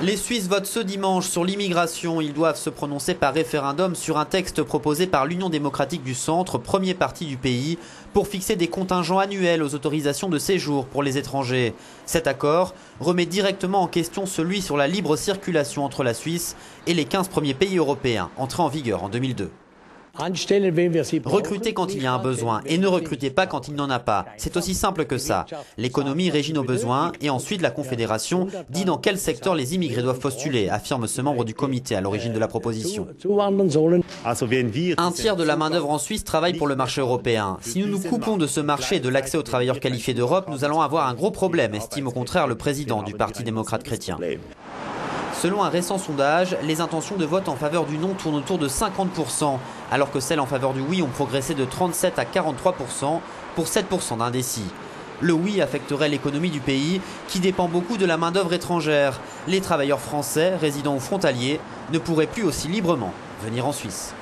Les Suisses votent ce dimanche sur l'immigration. Ils doivent se prononcer par référendum sur un texte proposé par l'Union démocratique du Centre, premier parti du pays, pour fixer des contingents annuels aux autorisations de séjour pour les étrangers. Cet accord remet directement en question celui sur la libre circulation entre la Suisse et les 15 premiers pays européens, entrés en vigueur en 2002. Recrutez quand il y a un besoin et ne recrutez pas quand il n'en a pas. C'est aussi simple que ça. L'économie régit nos besoins et ensuite la Confédération dit dans quel secteur les immigrés doivent postuler, affirme ce membre du comité à l'origine de la proposition. Un tiers de la main-d'œuvre en Suisse travaille pour le marché européen. Si nous nous coupons de ce marché et de l'accès aux travailleurs qualifiés d'Europe, nous allons avoir un gros problème, estime au contraire le président du Parti démocrate chrétien. Selon un récent sondage, les intentions de vote en faveur du non tournent autour de 50%, alors que celles en faveur du oui ont progressé de 37 à 43% pour 7% d'indécis. Le oui affecterait l'économie du pays, qui dépend beaucoup de la main-d'œuvre étrangère. Les travailleurs français, résidant ou frontaliers, ne pourraient plus aussi librement venir en Suisse.